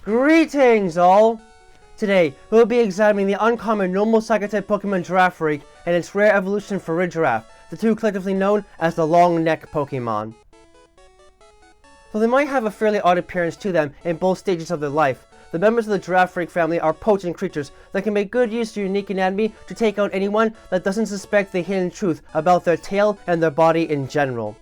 Greetings all! Today, we'll be examining the uncommon normal Psychic-type Pokemon Girafarig and its rare evolution Farigiraf, the two collectively known as the Long Neck Pokémon. Though they might have a fairly odd appearance to them in both stages of their life, the members of the Girafarig family are potent creatures that can make good use of their unique anatomy to take out anyone that doesn't suspect the hidden truth about their tail and their body in general.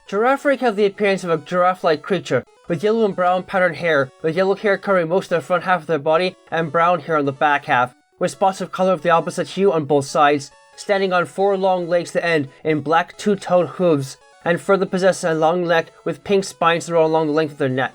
Girafarig have the appearance of a giraffe-like creature, with yellow and brown patterned hair, with yellow hair covering most of the front half of their body and brown hair on the back half, with spots of color of the opposite hue on both sides, standing on four long legs that end in black two-toned hooves, and further possess a long neck with pink spines that run along the length of their neck.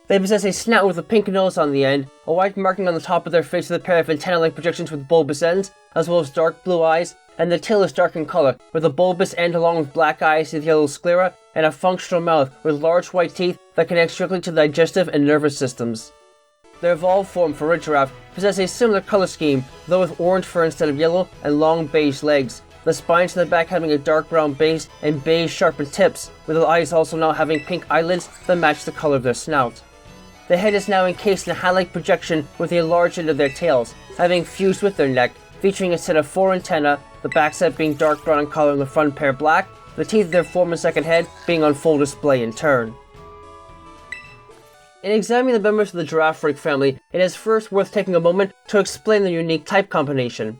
They possess a snout with a pink nose on the end, a white marking on the top of their face with a pair of antenna-like projections with bulbous ends, as well as dark blue eyes, and the tail is dark in color, with a bulbous end along with black eyes with yellow sclera, and a functional mouth with large white teeth that connect strictly to the digestive and nervous systems. Their evolved form, Farigiraf, possesses a similar color scheme, though with orange fur instead of yellow and long beige legs, the spines in the back having a dark brown base and beige sharpened tips, with the eyes also now having pink eyelids that match the color of their snout. The head is now encased in a hat-like projection with a large end of their tails, having fused with their neck, featuring a set of four antennae, the back set being dark brown in color and the front pair black, the teeth of their form and second head being on full display in turn. In examining the members of the Girafarig family, it is first worth taking a moment to explain their unique type combination.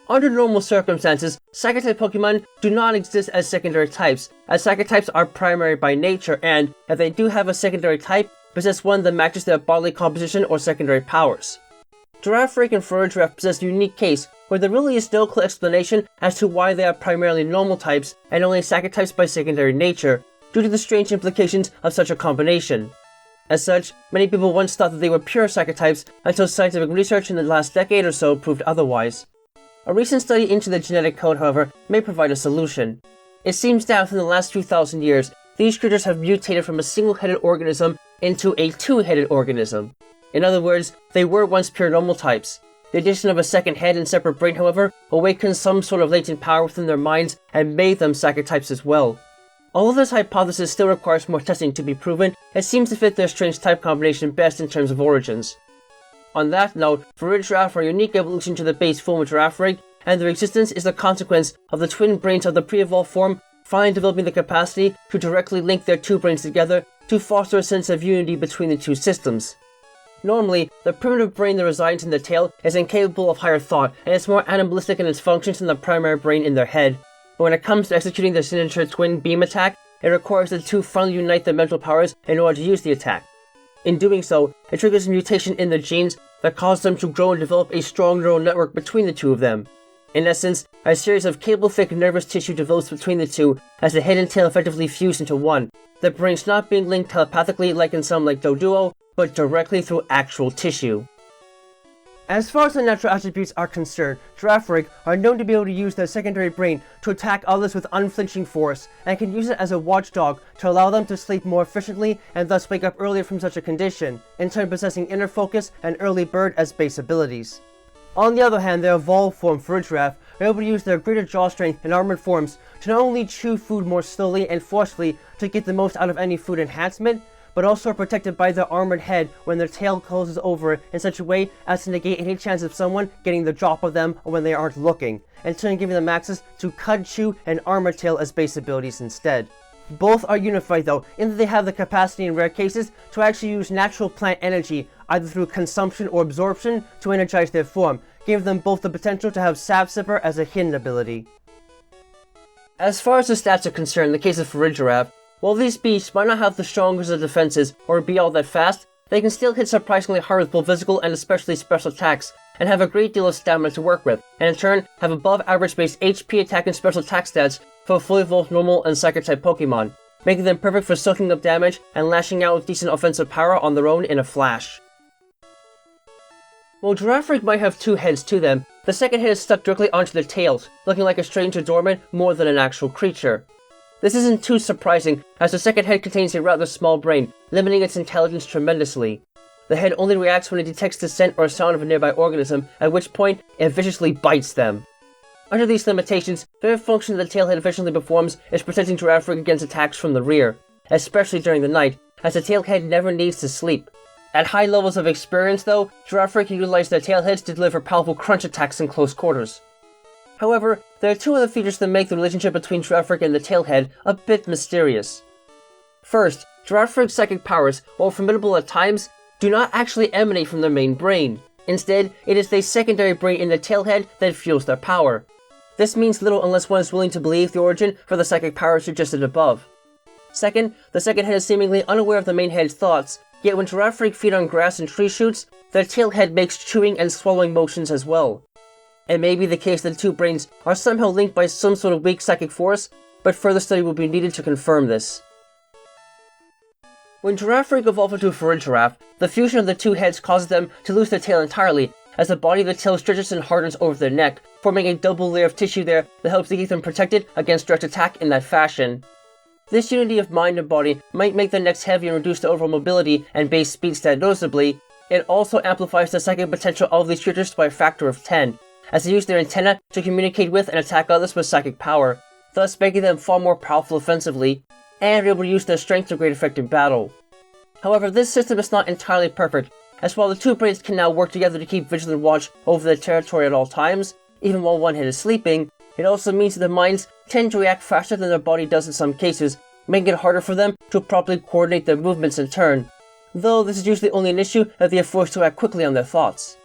Under normal circumstances, Psychic-type Pokemon do not exist as secondary types, as Psychic types are primary by nature and, if they do have a secondary type, possess one that matches their bodily composition or secondary powers. Girafarig and Farigiraf possess a unique case where there really is no clear explanation as to why they are primarily normal types and only Psychic types by secondary nature, due to the strange implications of such a combination. As such, many people once thought that they were pure Psychic types until scientific research in the last decade or so proved otherwise. A recent study into the genetic code, however, may provide a solution. It seems that within the last few thousand years, these creatures have mutated from a single-headed organism into a two-headed organism. In other words, they were once pure normal types. The addition of a second head and separate brain, however, awakened some sort of latent power within their minds and made them Psychic types as well. Although this hypothesis still requires more testing to be proven, it seems to fit their strange type combination best in terms of origins. On that note, Farigiraf are a unique evolution to the base form of Girafarig, and their existence is the consequence of the twin brains of the pre-evolved form finally developing the capacity to directly link their two brains together to foster a sense of unity between the two systems. Normally, the primitive brain that resides in the tail is incapable of higher thought and is more animalistic in its functions than the primary brain in their head, but when it comes to executing the signature twin beam attack, it requires the two finally unite their mental powers in order to use the attack. In doing so, it triggers a mutation in their genes that causes them to grow and develop a strong neural network between the two of them. In essence, a series of cable-thick nervous tissue develops between the two as the head and tail effectively fuse into one, the brains not being linked telepathically like in some like Doduo, but directly through actual tissue. As far as the natural attributes are concerned, Girafarig are known to be able to use their secondary brain to attack others with unflinching force, and can use it as a watchdog to allow them to sleep more efficiently and thus wake up earlier from such a condition, in turn possessing inner focus and early bird as base abilities. On the other hand, their evolved form Farigiraf are able to use their greater jaw strength and armored forms to not only chew food more slowly and forcefully to get the most out of any food enhancement, but also are protected by their armored head when their tail closes over in such a way as to negate any chance of someone getting the drop of them when they aren't looking, in turn giving them access to Cud Chew and Armor Tail as base abilities instead. Both are unified though, in that they have the capacity in rare cases to actually use natural plant energy, either through consumption or absorption, to energize their form, giving them both the potential to have Sap Sipper as a hidden ability. As far as the stats are concerned in the case of Farigiraf, while these beasts might not have the strongest of defenses or be all that fast, they can still hit surprisingly hard with both physical and especially special attacks, and have a great deal of stamina to work with, and in turn have above average base HP attack and special attack stats for fully evolved normal and Psychic type Pokemon, making them perfect for soaking up damage and lashing out with decent offensive power on their own in a flash. While Girafarig might have two heads to them, the second head is stuck directly onto their tails, looking like a strange adornment more than an actual creature. This isn't too surprising, as the second head contains a rather small brain, limiting its intelligence tremendously. The head only reacts when it detects the scent or sound of a nearby organism, at which point it viciously bites them. Under these limitations, the very function that the tailhead efficiently performs is protecting Girafarig against attacks from the rear, especially during the night, as the tailhead never needs to sleep. At high levels of experience though, Girafarig can utilize their tailheads to deliver powerful crunch attacks in close quarters. However, there are two other features that make the relationship between Girafarig and the tailhead a bit mysterious. First, Girafarig's psychic powers, while formidable at times, do not actually emanate from their main brain. Instead, it is the secondary brain in the tailhead that fuels their power. This means little unless one is willing to believe the origin for the psychic powers suggested above. Second, the second head is seemingly unaware of the main head's thoughts, yet when Girafarig feed on grass and tree shoots, their tailhead makes chewing and swallowing motions as well. It may be the case that the two brains are somehow linked by some sort of weak psychic force, but further study will be needed to confirm this. When Girafarig evolved into Farigiraf, the fusion of the two heads causes them to lose their tail entirely, as the body of the tail stretches and hardens over their neck, forming a double layer of tissue there that helps to keep them protected against direct attack in that fashion. This unity of mind and body might make the necks heavy and reduce the overall mobility and base speed stat noticeably. It also amplifies the psychic potential of these creatures by a factor of 10, as they use their antenna to communicate with and attack others with psychic power, thus making them far more powerful offensively, and are able to use their strength to great effect in battle. However, this system is not entirely perfect, as while the two brains can now work together to keep vigilant watch over their territory at all times, even while one head is sleeping, it also means that their minds tend to react faster than their body does in some cases, making it harder for them to properly coordinate their movements in turn, though this is usually only an issue if they are forced to act quickly on their thoughts.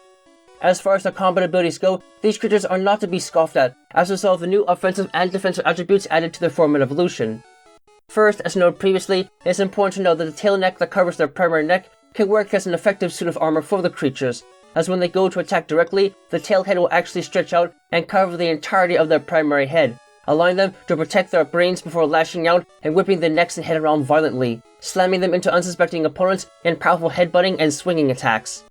As far as their combat abilities go, these creatures are not to be scoffed at, as a result of the new offensive and defensive attributes added to their form and evolution. First, as noted previously, it is important to know that the tail neck that covers their primary neck can work as an effective suit of armor for the creatures, as when they go to attack directly, the tail head will actually stretch out and cover the entirety of their primary head, allowing them to protect their brains before lashing out and whipping the necks and head around violently, slamming them into unsuspecting opponents in powerful headbutting and swinging attacks.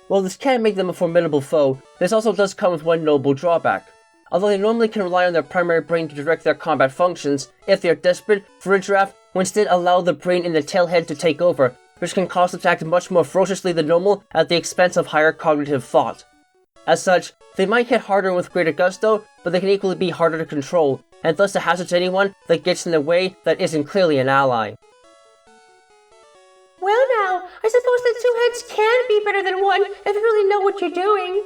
While this can make them a formidable foe, this also does come with one notable drawback. Although they normally can rely on their primary brain to direct their combat functions, if they are desperate, Farigiraf will instead allow the brain in the tail head to take over, which can cause them to act much more ferociously than normal at the expense of higher cognitive thought. As such, they might hit harder and with greater gusto, but they can equally be harder to control, and thus a hazard to anyone that gets in their way that isn't clearly an ally. Well now, I suppose that two heads can be better than one if you really know what you're doing.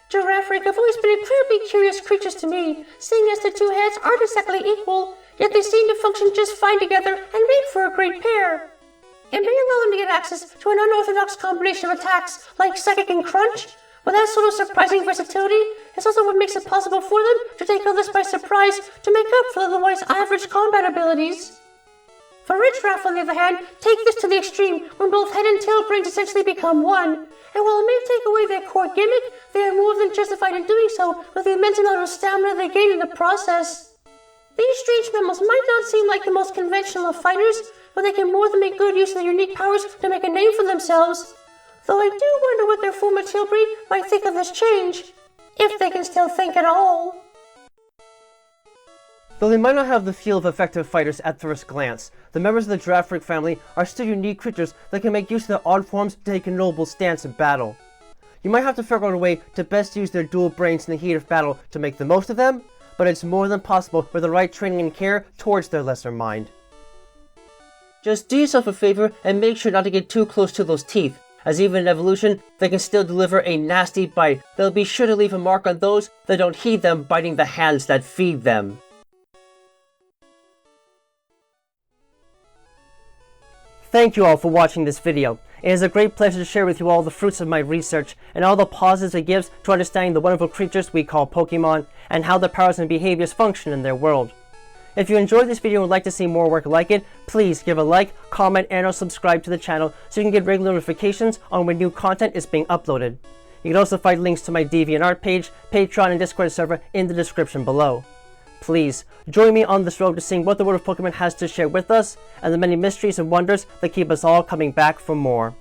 Girafarig have always been incredibly curious creatures to me, seeing as the two heads aren't exactly equal, yet they seem to function just fine together and make for a great pair. It may allow them to get access to an unorthodox combination of attacks like Psychic and Crunch, but that sort of surprising versatility is also what makes it possible for them to take others by surprise to make up for otherwise average combat abilities. Farigiraf, on the other hand, take this to the extreme when both head and tail brains essentially become one, and while it may take away their core gimmick, they are more than justified in doing so with the immense amount of stamina they gain in the process. These strange mammals might not seem like the most conventional of fighters, but they can more than make good use of their unique powers to make a name for themselves. Though I do wonder what their former tail breed might think of this change, if they can still think at all. Though they might not have the feel of effective fighters at first glance, the members of the Girafarig family are still unique creatures that can make use of their odd forms to take a noble stance in battle. You might have to figure out a way to best use their dual brains in the heat of battle to make the most of them, but it's more than possible with the right training and care towards their lesser mind. Just do yourself a favor and make sure not to get too close to those teeth, as even in evolution, they can still deliver a nasty bite that'll be sure to leave a mark on those that don't heed them biting the hands that feed them. Thank you all for watching this video. It is a great pleasure to share with you all the fruits of my research and all the positives it gives to understanding the wonderful creatures we call Pokemon and how their powers and behaviors function in their world. If you enjoyed this video and would like to see more work like it, please give a like, comment, and or subscribe to the channel so you can get regular notifications on when new content is being uploaded. You can also find links to my DeviantArt page, Patreon, and Discord server in the description below. Please, join me on this road to seeing what the world of Pokemon has to share with us, and the many mysteries and wonders that keep us all coming back for more.